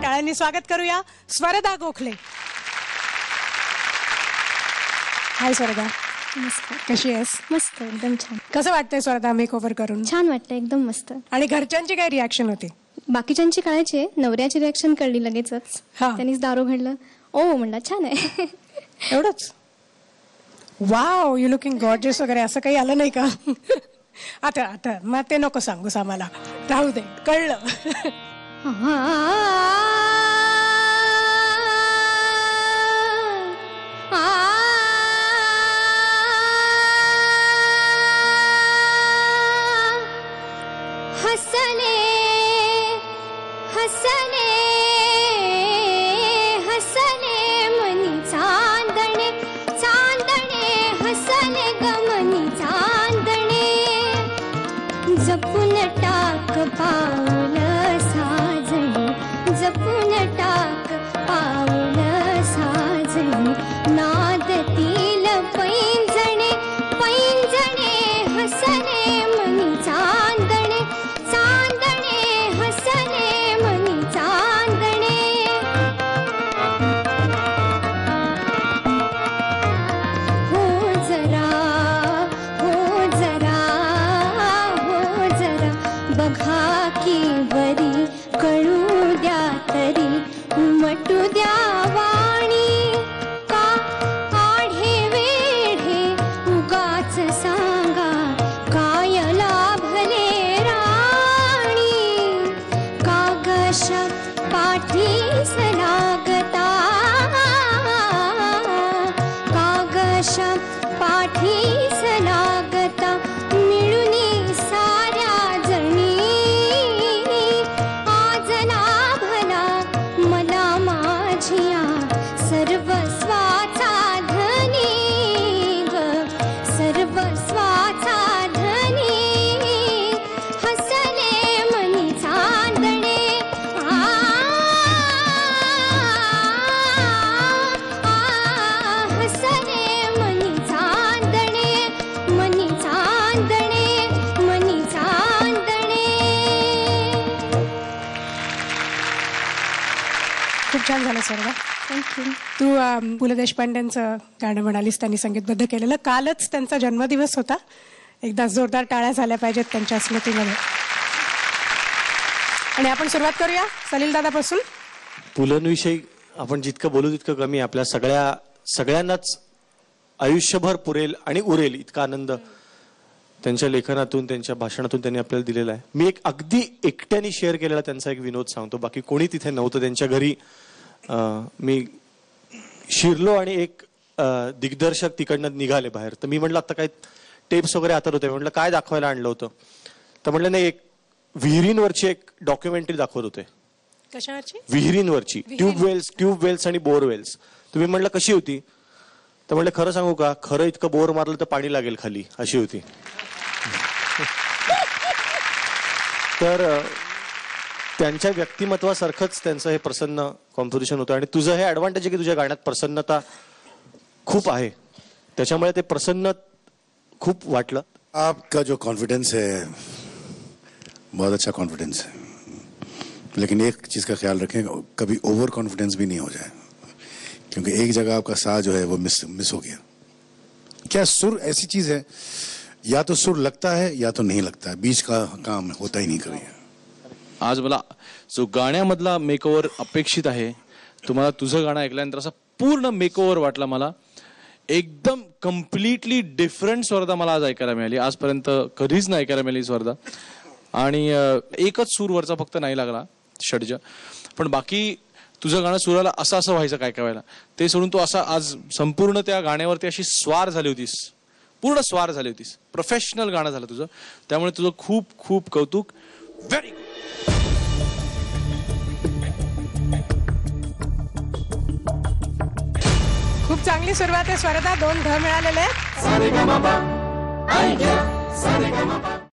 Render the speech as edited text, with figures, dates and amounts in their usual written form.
टाळ्यांनी स्वागत करूया स्वरदा गोखले. हाय स्वरदा. नमस्कार. कशी आहेस? मस्त, एकदम छान. कसं वाटतंय स्वरदा मेकओव्हर करून? छान वाटतं, एकदम मस्त. आणि घरच्यांची काय रिॲक्शन होती? बाकीच्यांची कळायची, नवऱ्याची रिॲक्शन कळली लगेचच. हा. त्यांनीच दारू घडलं. ओ म्हणला छान आहे. एवढंच? वाव, यू लुकिंग गॉर्जियस वगैरे असं काही आलं नाही का? आता मग ते नको सांगूस आम्हाला, राहू दे, कळलं. हसले हसले हसले मनी चांदणे चांदणे हसले ग मनी चांदणे जपून टाक पाऊल साजणी जपून टाक पाऊल साजणी नादतील पैंजणे पैंजणे हसले मनी चांदणे चांदणे हसले मनी चांदणे हो जरा हो जरा हो जरा बघा की बरी कळू द्या तरी उमटू द्या वाणी का आढे वेढे उगाच सांगा काय लाभले राणी कागशा पाठीस लागता कागशा पाठीस लागता मिळूनी साऱ्या जणी आज लाभला मला माझिया सर्वस्वाचा धनी ग सर्वस्वाचा धनी हसले मनी चांदणे हसले मनी चांदणे मनी चांदणे मनी चांदणे. खूप छान झालं स्वरदा. थँक्यू. तू पु ल देशपांडेंचं गाणं म्हणालीस, त्यांनी संगीतबद्ध केलेलं. कालच त्यांचा जन्मदिवस होता. एकदा जोरदार टाळ्या झाल्या पाहिजेत त्यांच्या स्मृतीमध्ये. आणि आपण सुरुवात करूया सलील दादापासून. पुलंविषयी आपण जितकं बोलू तितकं कमी. आपल्या सगळ्यांनाच आयुष्यभर पुरेल आणि उरेल इतका आनंद त्यांच्या लेखनातून त्यांच्या भाषणातून त्यांनी आपल्याला दिलेला आहे. मी एक अगदी एकट्याने शेअर केलेला त्यांचा एक विनोद सांगतो. बाकी कोणी तिथे नव्हतं. त्यांच्या घरी मी शिरलो आणि एक दिग्दर्शक तिकडनं निघाले बाहेर. तर मी म्हटलं आता काय टेप्स वगैरे हातात होते. म्हटलं काय दाखवायला आणलं होतं? तर म्हटलं नाही, एक विहिरींवरची एक डॉक्युमेंटरी दाखवत होते. कशावरची? विहिरींवरची. ट्यूबवेल्स आणि बोरवेल्स. तुम्ही म्हटलं कशी होती? तर म्हटलं खरं सांगू का, खरं इतकं बोर मारलं तर पाणी लागेल खाली, अशी होती. तर त्यांच्या व्यक्तिमत्वासारखंच त्यांचं हे प्रसन्न कॉम्पोजिशन होतं. आणि तुझं हे ऍडव्हान्टेज आहे की तुझ्या गाण्यात प्रसन्नता खूप आहे, त्याच्यामुळे ते प्रसन्न खूप वाटलं. आपका जो कॉन्फिडेंस है बहुत अच्छा कॉन्फिडेंस है, लेकिन एक चीज़ का ख्याल रखें, कभी ओवर कॉन्फिडेंस भी नहीं हो जाए, क्योंकि एक जगह आपका सा जो है वो मिस हो गया. क्या सुर ऐसी चीज़ है, या तो सुर लगता है या तो नहीं लगता है, बीच का काम होता ही नहीं कभी. आज मला जो गाण्यामधला मेकओव्हर अपेक्षित आहे, तुम्हाला तुझं गाणं ऐकल्यानंतर असा पूर्ण मेकओव्हर वाटला मला. एकदम कम्प्लिटली डिफरंट स्वर्धा मला आज ऐकायला मिळाली. आजपर्यंत कधीच नाही ऐकायला मिळाली स्वर्धा. आणि एकच सूरवरचा फक्त नाही लागला षड्ज, पण बाकी तुझं गाणं सुराला असं असं व्हायचं काय व्हायला, ते सोडून तू असा आज संपूर्ण त्या गाण्यावरती अशी स्वार झाली होतीस, पूर्ण स्वार झाली होतीस. प्रोफेशनल गाणं झालं तुझं, त्यामुळे तुझं खूप खूप कौतुक. Very good. खूप चांगली सुरुवात आहे स्वरदा. 2 ढ मिळालेले आहेत.